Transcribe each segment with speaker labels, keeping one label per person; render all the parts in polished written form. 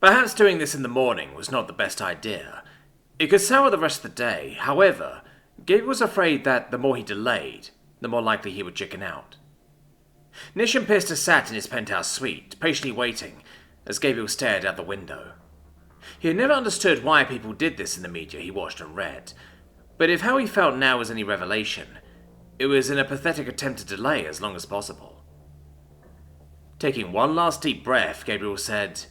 Speaker 1: Perhaps doing this in the morning was not the best idea. It could sour the rest of the day. However, Gabriel was afraid that the more he delayed, the more likely he would chicken out. Nish and Pista sat in his penthouse suite, patiently waiting, as Gabriel stared out the window. He had never understood why people did this in the media he watched and read, but if how he felt now was any revelation, it was in a pathetic attempt to delay as long as possible. Taking one last deep breath, Gabriel said,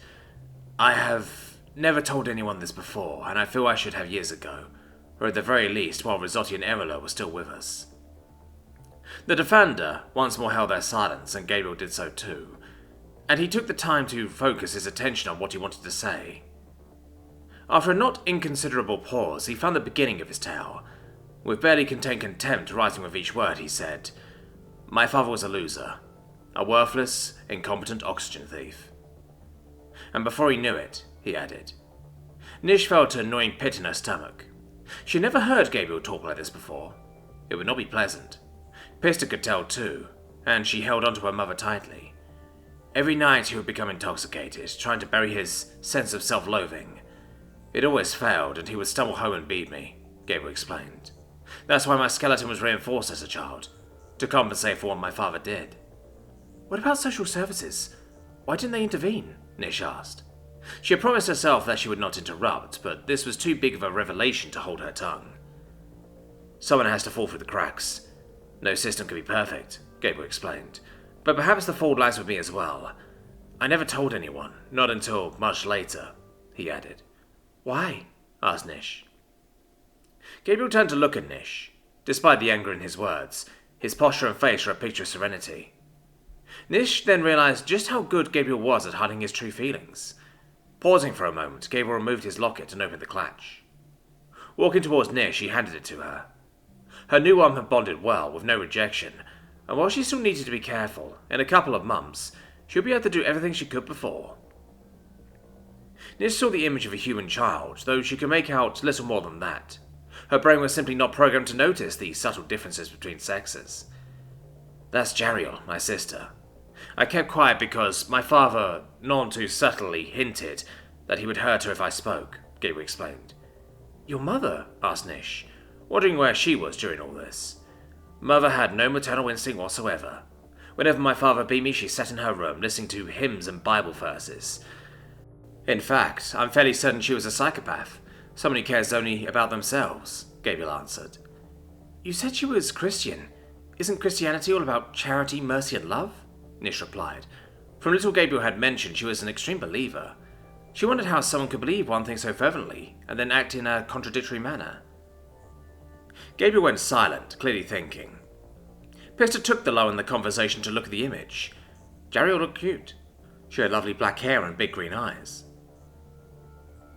Speaker 1: "I have never told anyone this before, and I feel I should have years ago, or at the very least while Rizzotti and Erola were still with us." The defender once more held their silence, and Gabriel did so too, and he took the time to focus his attention on what he wanted to say. After a not inconsiderable pause, he found the beginning of his tale. With barely contained contempt rising with each word, he said, "My father was a loser, a worthless, incompetent oxygen thief." And before he knew it, he added. Nish felt an annoying pit in her stomach. She had never heard Gabriel talk like this before. It would not be pleasant. Pista could tell too, and she held onto her mother tightly. Every night he would become intoxicated, trying to bury his sense of self-loathing. It always failed, and he would stumble home and beat me, Gabriel explained. That's why my skeleton was reinforced as a child, to compensate for what my father did. What about social services? Why didn't they intervene? Nish asked. She had promised herself that she would not interrupt, but this was too big of a revelation to hold her tongue. Someone has to fall through the cracks. No system can be perfect, Gabriel explained, but perhaps the fault lies with me as well. I never told anyone, not until much later, he added. Why? Asked Nish. Gabriel turned to look at Nish. Despite the anger in his words, his posture and face were a picture of serenity. Nish then realized just how good Gabriel was at hiding his true feelings. Pausing for a moment, Gabriel removed his locket and opened the clutch. Walking towards Nish, he handed it to her. Her new arm had bonded well, with no rejection, and while she still needed to be careful, in a couple of months, she would be able to do everything she could before. Nish saw the image of a human child, though she could make out little more than that. Her brain was simply not programmed to notice the subtle differences between sexes. That's Gabriel, my sister. I kept quiet because my father, none too subtly, hinted that he would hurt her if I spoke, Gabriel explained. Your mother? Asked Nish, wondering where she was during all this. Mother had no maternal instinct whatsoever. Whenever my father beat me, she sat in her room, listening to hymns and Bible verses. In fact, I'm fairly certain she was a psychopath. Someone who cares only about themselves, Gabriel answered. You said she was Christian. Isn't Christianity all about charity, mercy, and love? Nish replied. From little Gabriel had mentioned she was an extreme believer. She wondered how someone could believe one thing so fervently, and then act in a contradictory manner. Gabriel went silent, clearly thinking. Pista took the lull in the conversation to look at the image. Gabriel looked cute. She had lovely black hair and big green eyes.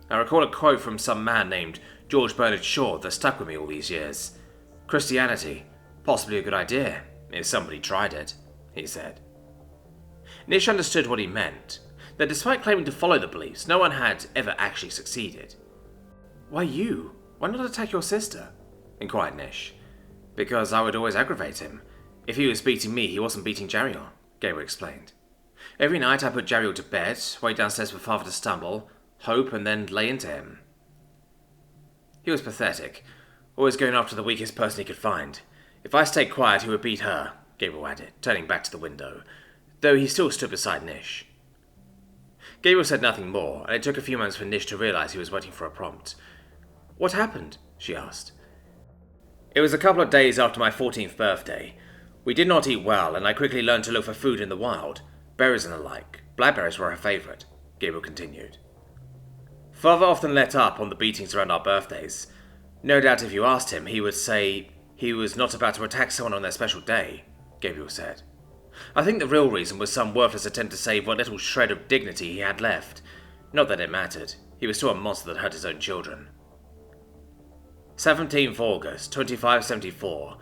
Speaker 1: I recall a quote from some man named George Bernard Shaw that stuck with me all these years. Christianity, possibly a good idea, if somebody tried it, he said. Nish understood what he meant, that despite claiming to follow the beliefs, no one had ever actually succeeded. Why you? Why not attack your sister? Inquired Nish. Because I would always aggravate him. If he was beating me, he wasn't beating Gabriel, Gabriel explained. Every night I put Gabriel to bed, wait downstairs for father to stumble, hope, and then lay into him. He was pathetic, always going after the weakest person he could find. If I stayed quiet, he would beat her, Gabriel added, turning back to the window, though he still stood beside Nish. Gabriel said nothing more, and it took a few moments for Nish to realize he was waiting for a prompt. What happened? She asked. It was a couple of days after my 14th birthday. We did not eat well, and I quickly learned to look for food in the wild, berries and the like. Blackberries were her favourite, Gabriel continued. Father often let up on the beatings around our birthdays. No doubt if you asked him, he would say he was not about to attack someone on their special day, Gabriel said. I think the real reason was some worthless attempt to save what little shred of dignity he had left. Not that it mattered. He was still a monster that hurt his own children. 17th August, 2574,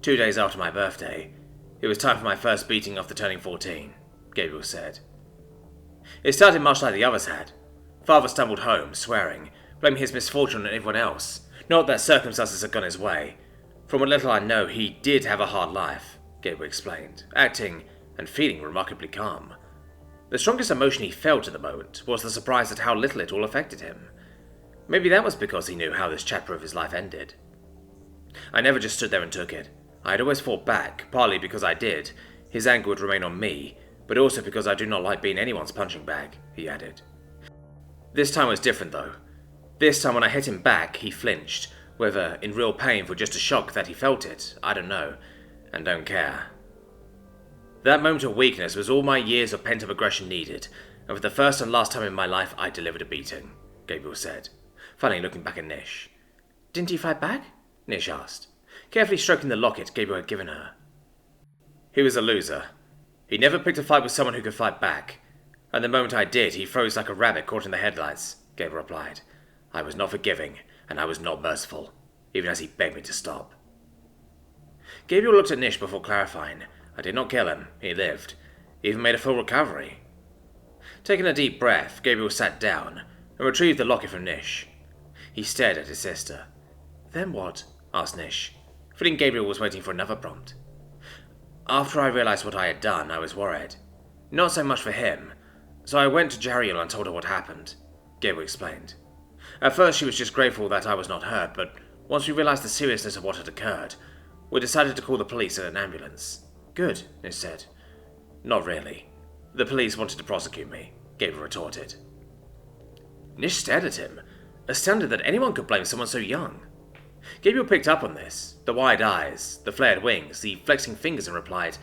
Speaker 1: 2 days after my birthday. It was time for my first beating after turning 14, Gabriel said. It started much like the others had. Father stumbled home, swearing, blaming his misfortune on everyone else. Not that circumstances had gone his way. From what little I know, he did have a hard life, Gabriel explained, acting and feeling remarkably calm. The strongest emotion he felt at the moment was the surprise at how little it all affected him. Maybe that was because he knew how this chapter of his life ended. I never just stood there and took it. I had always fought back, partly because I did. His anger would remain on me, but also because I do not like being anyone's punching bag, he added. This time was different though. This time when I hit him back, he flinched, whether in real pain for just a shock that he felt it, I don't know, and don't care. That moment of weakness was all my years of pent-up aggression needed, and for the first and last time in my life I delivered a beating, Gabriel said, finally looking back at Nish. Didn't he fight back? Nish asked, carefully stroking the locket Gabriel had given her. He was a loser. He never picked a fight with someone who could fight back, and the moment I did, he froze like a rabbit caught in the headlights, Gabriel replied. I was not forgiving, and I was not merciful, even as he begged me to stop. Gabriel looked at Nish before clarifying. I did not kill him, he lived, even made a full recovery. Taking a deep breath, Gabriel sat down and retrieved the locket from Nish. He stared at his sister. Then what? Asked Nish, feeling Gabriel was waiting for another prompt. After I realized what I had done, I was worried. Not so much for him, so I went to Gabriel and told her what happened, Gabriel explained. At first she was just grateful that I was not hurt, but once we realized the seriousness of what had occurred, we decided to call the police and an ambulance. Good, Nish said. Not really. The police wanted to prosecute me, Gabriel retorted. Nish stared at him, astounded that anyone could blame someone so young. Gabriel picked up on this, the wide eyes, the flared wings, the flexing fingers, and replied,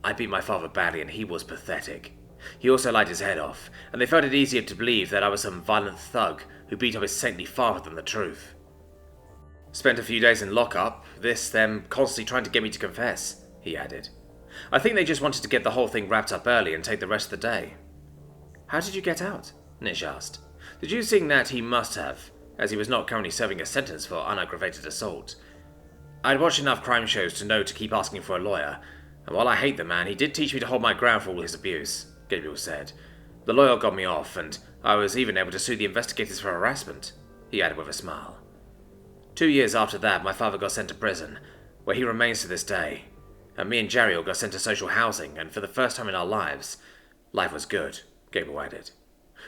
Speaker 1: I beat my father badly and he was pathetic. He also lied his head off, and they found it easier to believe that I was some violent thug who beat up his saintly father than the truth. Spent a few days in lockup, them constantly trying to get me to confess, he added. I think they just wanted to get the whole thing wrapped up early and take the rest of the day. How did you get out? Nish asked. The Jew seeing that he must have, as he was not currently serving a sentence for unaggravated assault. I'd watched enough crime shows to know to keep asking for a lawyer, and while I hate the man, he did teach me to hold my ground for all his abuse, Gabriel said. The lawyer got me off, and I was even able to sue the investigators for harassment, he added with a smile. 2 years after that, my father got sent to prison, where he remains to this day, and me and Gabriel got sent to social housing, and for the first time in our lives, life was good, Gabriel added.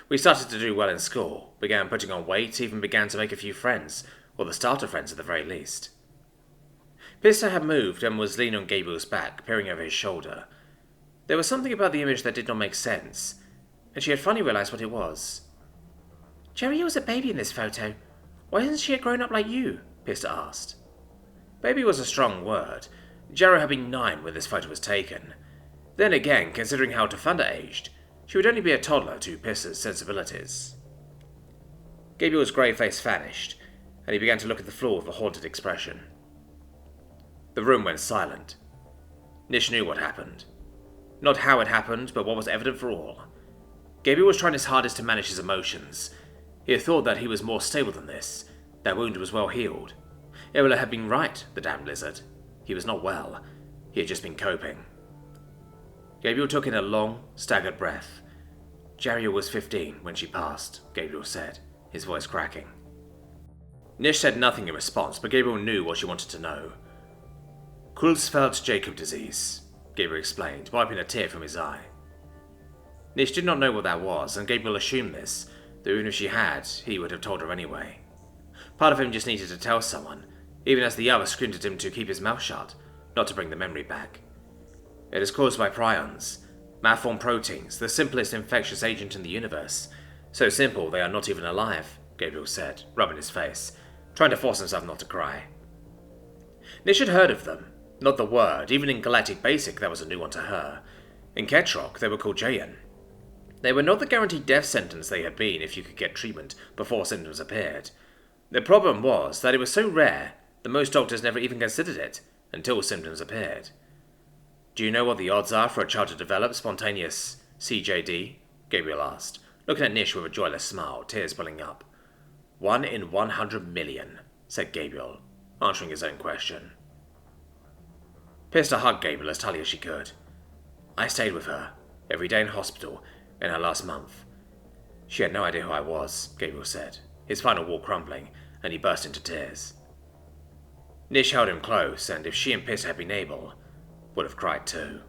Speaker 1: We started to do well in school, began putting on weight, even began to make a few friends, or the start of friends at the very least. Pista had moved and was leaning on Gabriel's back, peering over his shoulder. There was something about the image that did not make sense, and she had finally realized what it was. Jerry was a baby in this photo. Why isn't she a grown-up like you? Pista asked. Baby was a strong word. Jerry had been 9 when this photo was taken. Then again, considering how Tafunda aged, she would only be a toddler to Pista's sensibilities. Gabriel's grey face vanished, and he began to look at the floor with a haunted expression. The room went silent. Nish knew what happened. Not how it happened, but what was evident for all. Gabriel was trying his hardest to manage his emotions. He had thought that he was more stable than this. That wound was well healed. Erila had been right, the damned lizard. He was not well. He had just been coping. Gabriel took in a long, staggered breath. Gabriel was 15 when she passed, Gabriel said, his voice cracking. Nish said nothing in response, but Gabriel knew what she wanted to know. Creutzfeldt-Jakob disease, Gabriel explained, wiping a tear from his eye. Nish did not know what that was, and Gabriel assumed this, though even if she had, he would have told her anyway. Part of him just needed to tell someone, even as the other screamed at him to keep his mouth shut, not to bring the memory back. It is caused by prions, malformed proteins, the simplest infectious agent in the universe. So simple they are not even alive, Gabriel said, rubbing his face, trying to force himself not to cry. Nish had heard of them, not the word, even in Galactic Basic that was a new one to her. In Ketrok they were called Jayan. They were not the guaranteed death sentence they had been if you could get treatment before symptoms appeared. The problem was that it was so rare that most doctors never even considered it until symptoms appeared. Do you know what the odds are for a child to develop spontaneous CJD? Gabriel asked, looking at Nish with a joyless smile, tears welling up. 1 in 100 million, said Gabriel, answering his own question. Pista hugged Gabriel as tightly as she could. I stayed with her, every day in hospital, in her last month. She had no idea who I was, Gabriel said, his final wall crumbling, and he burst into tears. Nish held him close, and if she and Pista had been able, would have cried too.